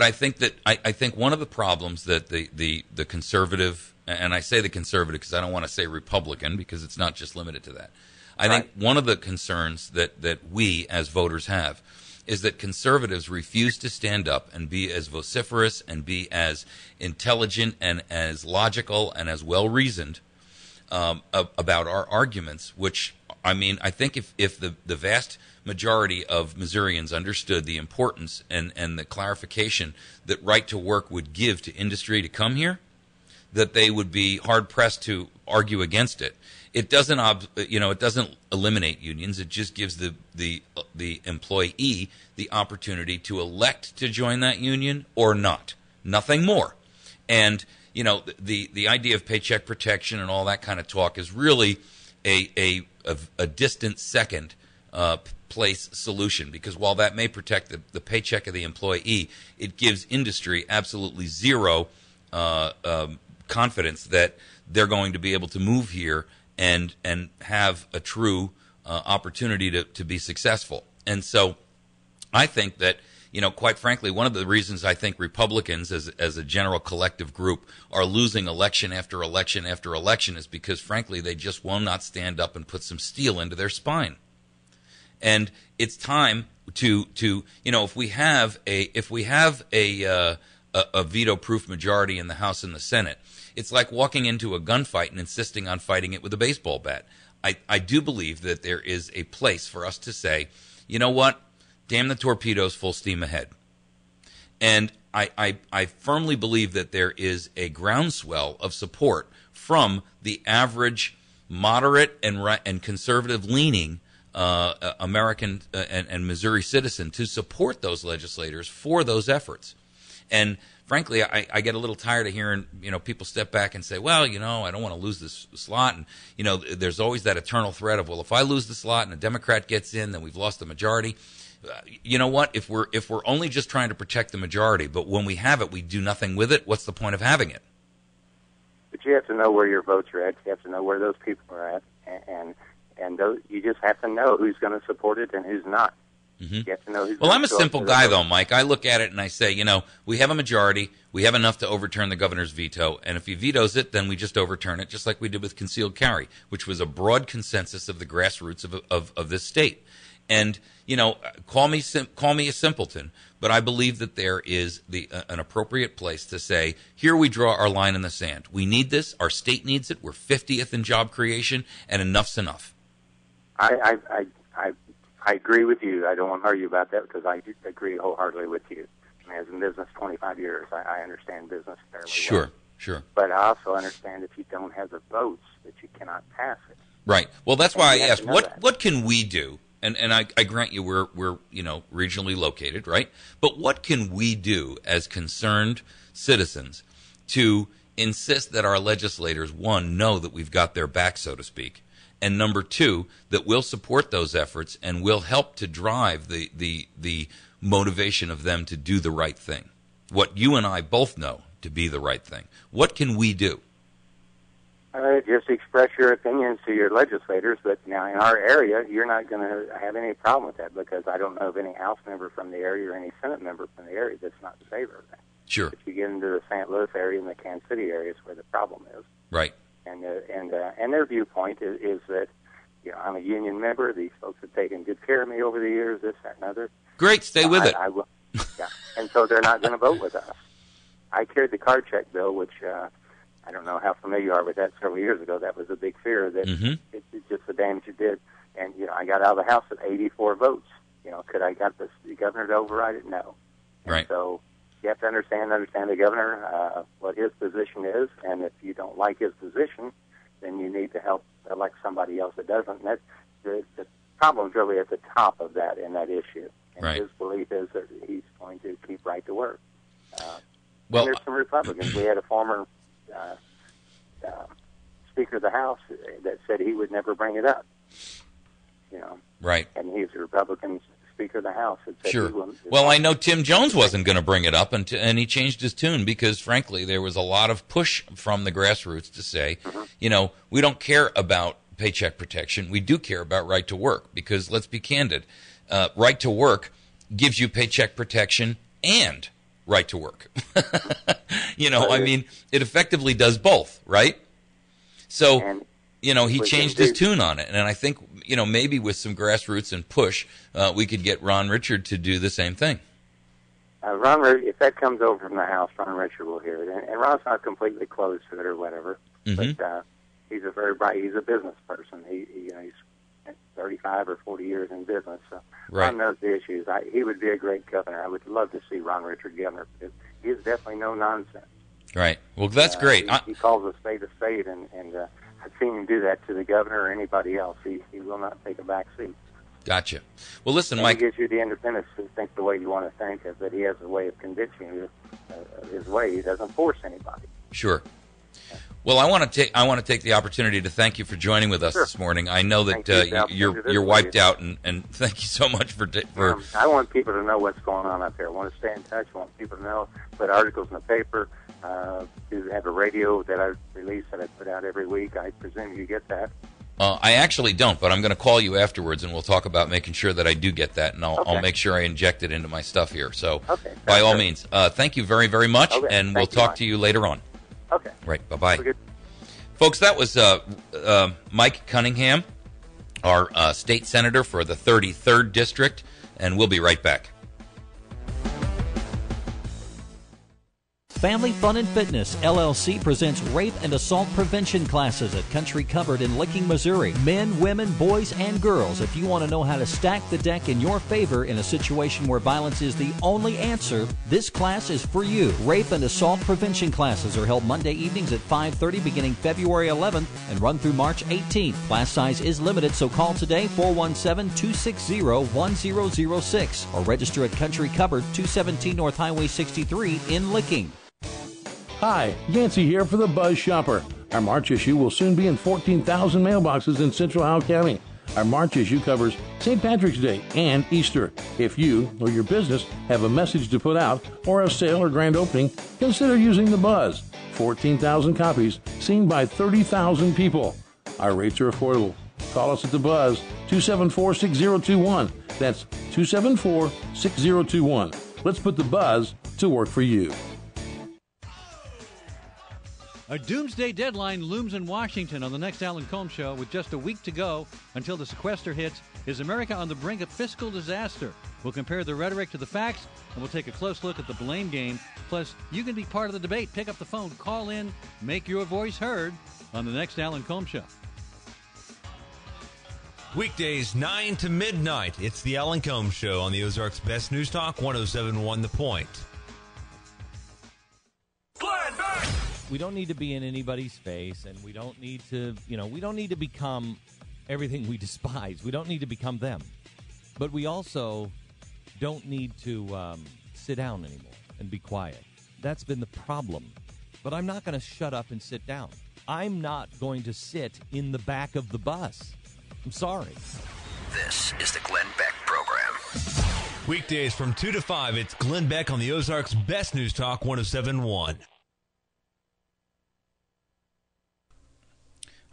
I think that I think one of the problems that the conservative, and I say the conservative because I don't want to say Republican because it's not just limited to that. I think one of the concerns that we as voters have is that conservatives refuse to stand up and be as vociferous and be as intelligent and as logical and as well-reasoned about our arguments, which, I mean, I think if the vast majority of Missourians understood the importance and the clarification that right to work would give to industry to come here, that they would be hard-pressed to argue against it. It doesn't, it doesn't eliminate unions. It just gives the employee the opportunity to elect to join that union or not. Nothing more. And the idea of paycheck protection and all that kind of talk is really a distant second place solution, because while that may protect the paycheck of the employee, it gives industry absolutely zero confidence that they're going to be able to move here and have a true opportunity to be successful. And so I think that, quite frankly, one of the reasons I think Republicans as a general collective group are losing election after election after election is because, frankly, they just will not stand up and put some steel into their spine. And it's time to if we have a veto-proof majority in the House and the Senate, it's like walking into a gunfight and insisting on fighting it with a baseball bat. I do believe that there is a place for us to say, you know what, damn the torpedoes, full steam ahead. And I firmly believe that there is a groundswell of support from the average moderate and conservative-leaning American and Missouri citizen to support those legislators for those efforts. And frankly, I get a little tired of hearing, people step back and say, well, I don't want to lose this slot. And, there's always that eternal threat of, well, if I lose the slot and a Democrat gets in, then we've lost the majority. You know what? If we're only just trying to protect the majority, but when we have it, we do nothing with it, what's the point of having it? But you have to know where your votes are at. You have to know where those people are at. And those, you just have to know who's going to support it and who's not. Mm-hmm. You have to know who's well, I'm a show simple guy, though, Mike. I look at it and I say, we have a majority. We have enough to overturn the governor's veto. And if he vetoes it, then we just overturn it, just like we did with concealed carry, which was a broad consensus of the grassroots of this state. And, call me a simpleton, but I believe that there is an appropriate place to say, here we draw our line in the sand. We need this. Our state needs it. We're 50th in job creation, and enough's enough. I agree with you. I don't want to argue about that because I agree wholeheartedly with you. I was in business 25 years. I understand business fairly well. Sure. But I also understand if you don't have the votes, that you cannot pass it. Right. Well, that's why I asked, what can we do? And I grant you we're regionally located, right? But what can we do as concerned citizens to insist that our legislators, one, know that we've got their back, so to speak, and number two, that we'll support those efforts and we'll help to drive the motivation of them to do the right thing. What you and I both know to be the right thing. What can we do? Just express your opinions to your legislators, but now in our area, you're not going to have any problem with that because I don't know of any House member from the area or any Senate member from the area that's not in favor of that. Sure. If you get into the St. Louis area and the Kansas City areas where the problem is. Right. And their viewpoint is that, I'm a union member. These folks have taken good care of me over the years, this, that, and other. Great. Stay with it. I will, yeah. And so they're not going to vote with us. I carried the card check bill, which I don't know how familiar you are with that. Several years ago, that was a big fear that it's just the damage it did. And, I got out of the House with 84 votes. Could I got the governor to override it? No. And right. So you have to understand the governor, what his position is, and if you don't like his position, then you need to help elect somebody else that doesn't. And the problem's really at the top of that in that issue. And right. his belief is that he's going to keep right to work. Well, and there's some Republicans. We had a former Speaker of the House that said he would never bring it up. Right. And he's a Republican Speaker of the House. Sure. Well, I know Tim Jones wasn't going to bring it up, and he changed his tune because, frankly, there was a lot of push from the grassroots to say, we don't care about paycheck protection. We do care about right to work because, let's be candid, right to work gives you paycheck protection and right to work. I mean, it effectively does both, right? So, he changed his tune on it. And I think, maybe with some grassroots and push, we could get Ron Richard to do the same thing. If that comes over from the House, Ron Richard will hear it. And Ron's not completely closed to it or whatever. Mm-hmm. But he's a very bright, he's a business person. He's 35 or 40 years in business. So right. Ron knows the issues. He would be a great governor. I would love to see Ron Richard governor because he's definitely no nonsense. Right. Well, that's great. He calls a spade, and I've seen him do that to the governor or anybody else. He will not take a back seat. Gotcha. Well, listen, and Mike. He gives you the independence to think the way you want to think, but he has a way of convincing you his way. He doesn't force anybody. Sure. Well, I want to take the opportunity to thank you for joining with us this morning. I know that you're wiped out, and thank you so much for. I want people to know what's going on up here. I want to stay in touch. I want people to know. Put articles in the paper. To have a radio that I release that I put out every week. I presume you get that. I actually don't, but I'm going to call you afterwards, and we'll talk about making sure that I do get that, and I'll make sure I inject it into my stuff here. So, by all means, thank you very, very much, and we'll talk to you later on. Okay. Right. Bye-bye. Folks, that was Mike Cunningham, our state senator for the 33rd District, and we'll be right back. Family Fun and Fitness, LLC presents rape and assault prevention classes at Country Cupboard in Licking, Missouri. Men, women, boys, and girls, if you want to know how to stack the deck in your favor in a situation where violence is the only answer, this class is for you. Rape and assault prevention classes are held Monday evenings at 5:30 beginning February 11th and run through March 18th. Class size is limited, so call today 417-260-1006 or register at Country Cupboard, 217 North Highway 63 in Licking. Hi, Yancey here for the Buzz Shopper. Our March issue will soon be in 14,000 mailboxes in Central Howell County. Our March issue covers St. Patrick's Day and Easter. If you or your business have a message to put out or a sale or grand opening, consider using the Buzz. 14,000 copies seen by 30,000 people. Our rates are affordable. Call us at the Buzz, 274-6021. That's 274-6021. Let's put the Buzz to work for you. A doomsday deadline looms in Washington on the next Alan Colmes Show. With just a week to go until the sequester hits, is America on the brink of fiscal disaster? We'll compare the rhetoric to the facts, and we'll take a close look at the blame game. Plus, you can be part of the debate. Pick up the phone, call in, make your voice heard on the next Alan Colmes Show. Weekdays 9 to midnight. It's the Alan Colmes Show on the Ozarks Best News Talk, 107.1 The Point. We don't need to be in anybody's face, and we don't need to, we don't need to become everything we despise. We don't need to become them. But we also don't need to sit down anymore and be quiet. That's been the problem. But I'm not going to shut up and sit down. I'm not going to sit in the back of the bus. I'm sorry. This is the Glenn Beck Program. Weekdays from 2 to 5, it's Glenn Beck on the Ozarks Best News Talk, 107.1.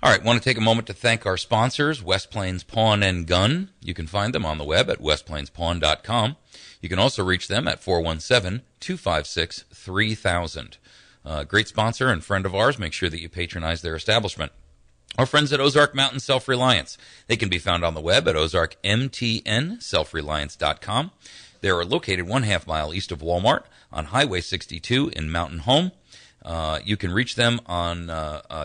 All right, want to take a moment to thank our sponsors, West Plains Pawn and Gun. You can find them on the web at westplainspawn.com. You can also reach them at 417-256-3000. Great sponsor and friend of ours. Make sure that you patronize their establishment. Our friends at Ozark Mountain Self-Reliance. They can be found on the web at ozarkmtnselfreliance.com. They are located 1/2 mile east of Walmart on Highway 62 in Mountain Home. You can reach them on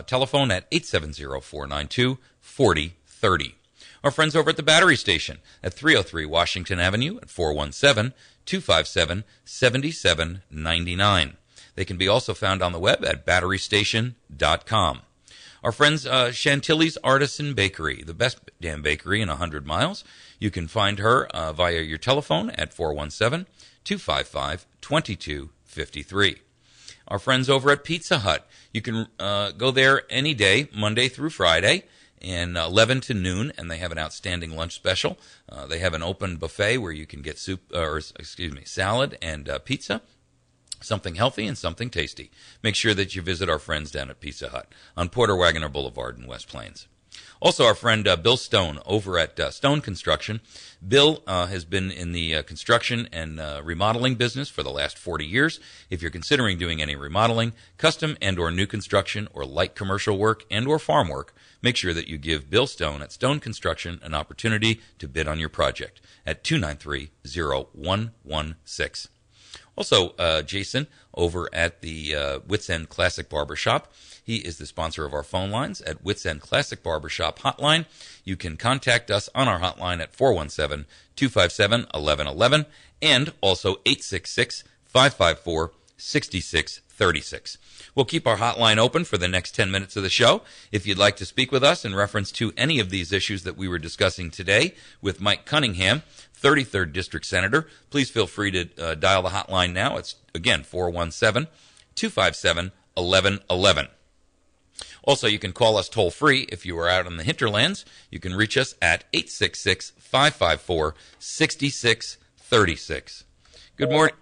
telephone at 870-492-4030. Our friends over at the Battery Station at 303 Washington Avenue at 417-257-7799. They can be also found on the web at batterystation.com. Our friends Chantilly's Artisan Bakery, the best damn bakery in 100 miles. You can find her via your telephone at 417-255-2253. Our friends over at Pizza Hut. You can go there any day, Monday through Friday, and 11 to noon, and they have an outstanding lunch special. They have an open buffet where you can get salad and pizza, something healthy and something tasty. Make sure that you visit our friends down at Pizza Hut on Porter Wagoner Boulevard in West Plains. Also, our friend Bill Stone over at Stone Construction. Bill has been in the construction and remodeling business for the last 40 years. If you're considering doing any remodeling, custom and or new construction, or light commercial work and or farm work, make sure that you give Bill Stone at Stone Construction an opportunity to bid on your project at 293-0116. Also, Jason over at the Wits End Classic Barbershop. He is the sponsor of our phone lines at Wits End Classic Barbershop Hotline. You can contact us on our hotline at 417-257-1111 and also 866-554-6636. We'll keep our hotline open for the next 10 minutes of the show. If you'd like to speak with us in reference to any of these issues that we were discussing today with Mike Cunningham, 33rd District Senator, please feel free to dial the hotline now. It's, again, 417-257-1111. Also, you can call us toll-free if you are out in the hinterlands. You can reach us at 866-554-6636. Good morning.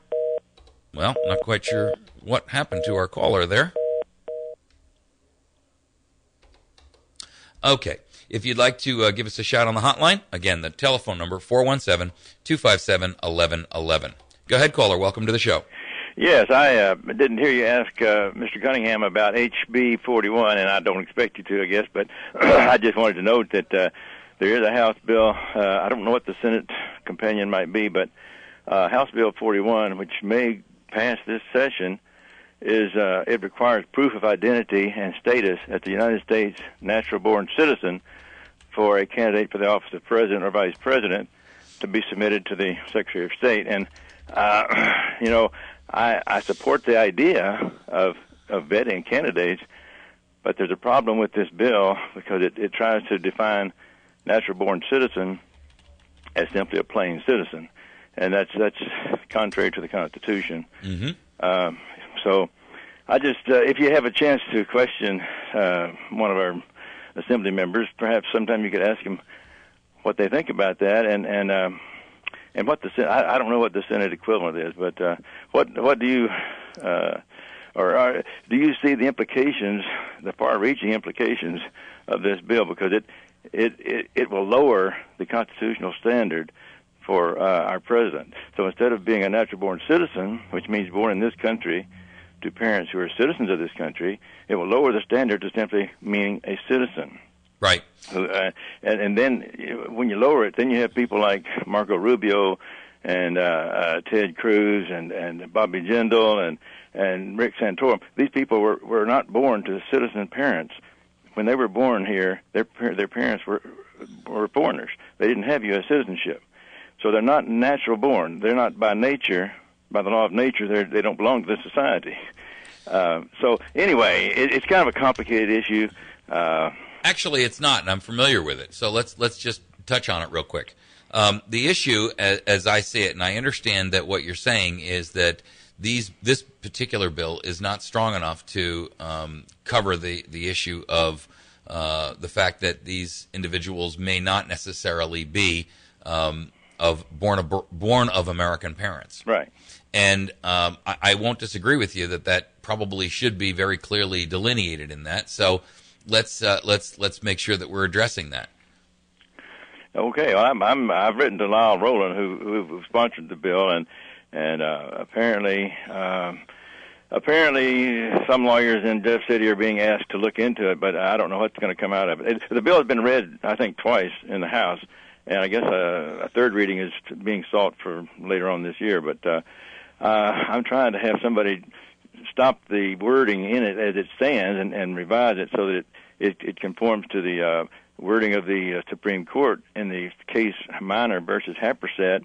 Well, not quite sure what happened to our caller there. Okay. If you'd like to give us a shout on the hotline, again, the telephone number, 417-257-1111. Go ahead, caller. Welcome to the show. Yes, I didn't hear you ask Mr. Cunningham about HB 41, and I don't expect you to, I guess, but I just wanted to note that there is a House bill. I don't know what the Senate companion might be, but House Bill 41, which may pass this session, it requires proof of identity and status as the United States natural-born citizen for a candidate for the office of President or Vice President to be submitted to the Secretary of State. And, I support the idea of vetting candidates, but there's a problem with this bill because it tries to define natural-born citizen as simply a plain citizen, and that's contrary to the Constitution. Mm-hmm. So I just, if you have a chance to question one of our Assembly members, perhaps sometime you could ask them what they think about that, and what I don't know what the Senate equivalent is, but what do you do you see the implications, the far-reaching implications of this bill? Because it will lower the constitutional standard for our president. So instead of being a natural-born citizen, which means born in this country to parents who are citizens of this country, it will lower the standard to simply meaning a citizen. Right. And then when you lower it, then you have people like Marco Rubio and Ted Cruz and Bobby Jindal and Rick Santorum. These people were not born to citizen parents. When they were born here, their parents were foreigners. They didn't have U.S. citizenship. So they're not natural born. They're not by nature, by the law of nature, they don't belong to this society. So anyway, it's kind of a complicated issue. Actually, it's not, and I'm familiar with it. So let's just touch on it real quick. The issue, as I see it, and I understand that what you're saying is that this particular bill is not strong enough to cover the issue of the fact that these individuals may not necessarily be born of American parents. Right. And I won't disagree with you that probably should be very clearly delineated in that. So let's make sure that we're addressing that. Okay, well, I've written to Lyle Rowland, who sponsored the bill, and apparently some lawyers in Jeff City are being asked to look into it, but I don't know what's going to come out of it. The bill has been read, I think, twice in the House, and I guess a third reading is being sought for later on this year. But I'm trying to have somebody stop the wording in it as it stands and revise it so that it conforms to the wording of the Supreme Court in the case Minor versus Happersett,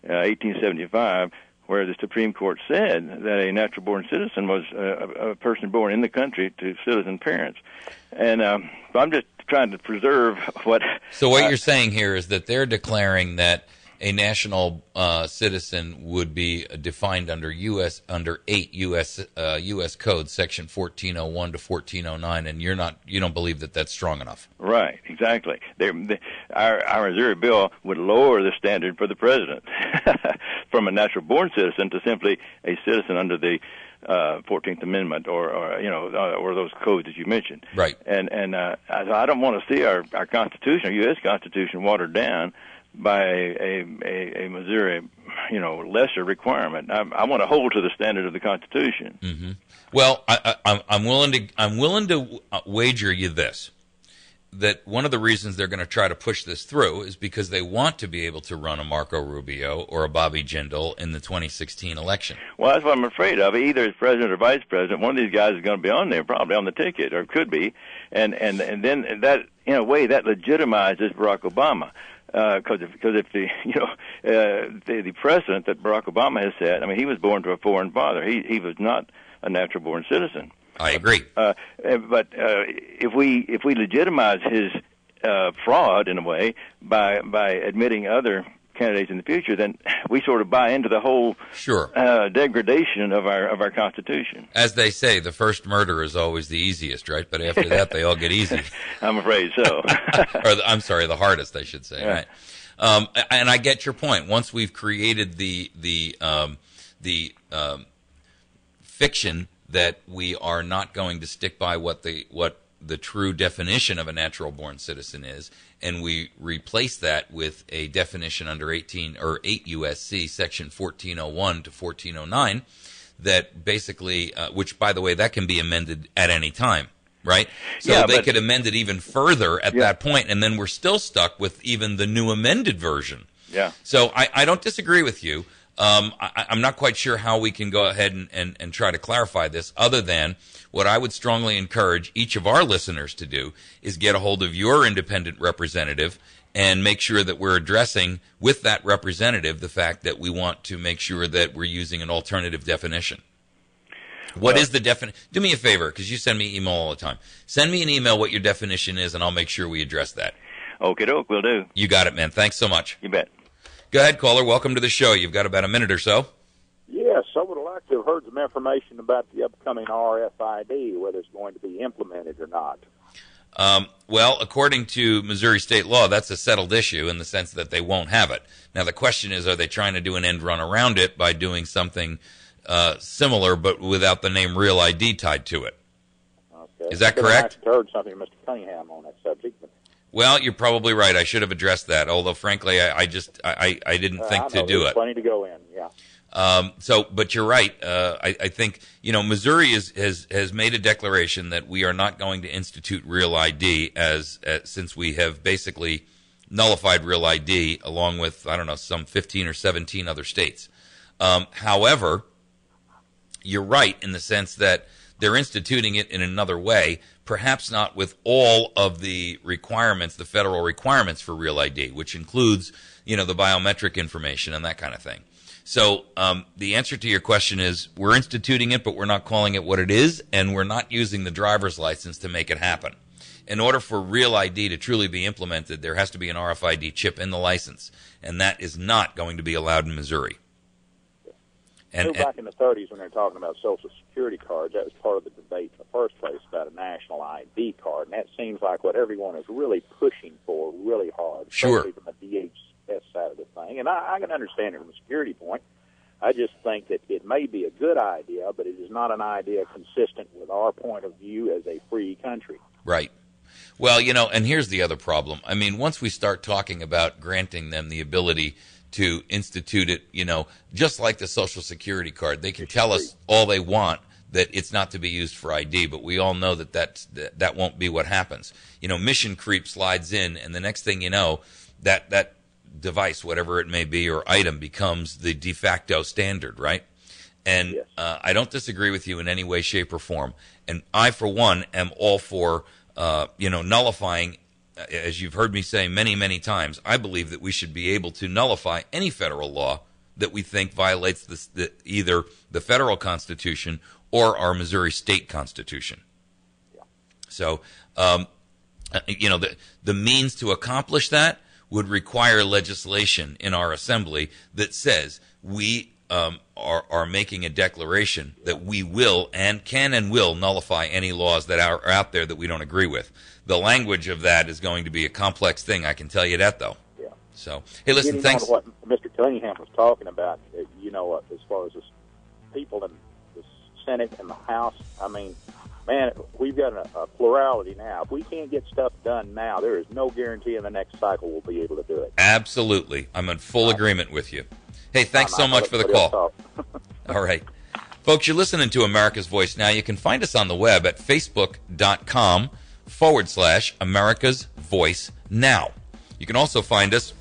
1875, where the Supreme Court said that a natural-born citizen was a person born in the country to citizen parents. And so I'm just trying to preserve what... So what you're saying here is that they're declaring that a national citizen would be defined under 8 U.S. Code, Section 1401 to 1409, and you don't believe that that's strong enough. Right, exactly. Our Missouri bill would lower the standard for the president from a natural-born citizen to simply a citizen under the 14th Amendment or those codes that you mentioned. Right. And I don't want to see our Constitution, our U.S. Constitution, watered down by a Missouri, lesser requirement. I want to hold to the standard of the Constitution. Mm-hmm. Well, I'm willing to wager you this, that one of the reasons they're going to try to push this through is because they want to be able to run a Marco Rubio or a Bobby Jindal in the 2016 election. Well, that's what I'm afraid of. Either as president or vice president, one of these guys is going to be on there, probably on the ticket, or could be, and then that, in a way, that legitimizes Barack Obama. Because if the precedent that Barack Obama has set, I mean, he was born to a foreign father. He was not a natural-born citizen. I agree. But if we legitimize his fraud in a way by admitting other candidates in the future, then we sort of buy into the whole degradation of our Constitution. As they say, the first murder is always the easiest, right? But after that, they all get easy. I'm afraid so. I'm sorry, the hardest, I should say. Yeah. Right? And I get your point. Once we've created the fiction that we are not going to stick by what the true definition of a natural-born citizen is, and we replace that with a definition under 8 U.S.C. Section 1401 to 1409, that basically, which, by the way, that can be amended at any time, right? So they could amend it even further at that point, and then we're still stuck with even the new amended version. Yeah. So I don't disagree with you. I'm not quite sure how we can go ahead and try to clarify this, other than what I would strongly encourage each of our listeners to do is get a hold of your independent representative and make sure that we're addressing with that representative the fact that we want to make sure that we're using an alternative definition. What is the definition? Do me a favor, because you send me email all the time. Send me an email what your definition is, and I'll make sure we address that. Okie doke, will do. You got it, man. Thanks so much. You bet. Go ahead, caller. Welcome to the show. You've got about a minute or so. Yes, I would like to have heard some information about the upcoming RFID, whether it's going to be implemented or not. Well, according to Missouri state law, that's a settled issue in the sense that they won't have it. Now, the question is, are they trying to do an end run around it by doing something similar but without the name Real ID tied to it? Okay. Is that correct? I heard something from Mr. Cunningham on that subject. But... Well, you're probably right. I should have addressed that, although, frankly, I didn't think to do it. Plenty to go in, yeah. But you're right. I think, Missouri has made a declaration that we are not going to institute Real ID since we have basically nullified Real ID along with, some 15 or 17 other states. However, you're right in the sense that they're instituting it in another way, perhaps not with all of the requirements, the federal requirements for Real ID, which includes, the biometric information and that kind of thing. So the answer to your question is we're instituting it, but we're not calling it what it is, and we're not using the driver's license to make it happen. In order for Real ID to truly be implemented, there has to be an RFID chip in the license, and that is not going to be allowed in Missouri. Back in the 30s when they were talking about Social Security cards, that was part of the debate in the first place about a national ID card, and that seems like what everyone is really pushing for really hard, especially from the DHS side of the thing. And I can understand it from a security point. I just think that it may be a good idea, but it is not an idea consistent with our point of view as a free country. Right. Well, and here's the other problem. I mean, once we start talking about granting them the ability to institute it, just like the Social Security card, they can tell us all they want that it's not to be used for ID, but we all know that won't be what happens. Mission creep slides in, and the next thing you know, that device, whatever it may be, or item becomes the de facto standard, right? And yes. I don't disagree with you in any way, shape, or form. And I, for one, am all for, nullifying. As you've heard me say many, many times, I believe that we should be able to nullify any federal law that we think violates either the federal Constitution or our Missouri state Constitution. Yeah. So, the means to accomplish that would require legislation in our assembly that says we are making a declaration that we will and can and will nullify any laws that are out there that we don't agree with. The language of that is going to be a complex thing. I can tell you that, though. Yeah. So, hey, listen, thanks. What Mr. Cunningham was talking about, as far as the people in the Senate and the House, I mean, man, we've got a plurality now. If we can't get stuff done now, there is no guarantee in the next cycle we'll be able to do it. Absolutely. I'm in full agreement with you. Hey, thanks so much for the call. All right. Folks, you're listening to America's Voice Now. You can find us on the web at facebook.com/America's Voice Now. You can also find us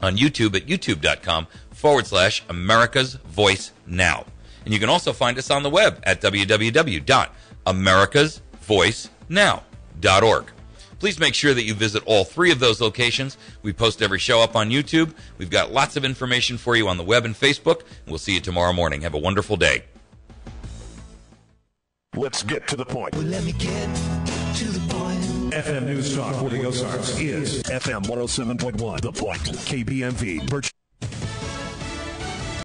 on YouTube at youtube.com/America's Voice Now. And you can also find us on the web at www.americasvoicenow.org. Please make sure that you visit all three of those locations. We post every show up on YouTube. We've got lots of information for you on the web and Facebook. We'll see you tomorrow morning. Have a wonderful day. Let's get to the point. Well, let me get to the point. FM News Talk for the Ozarks is FM 107.1 The Point. KBMV.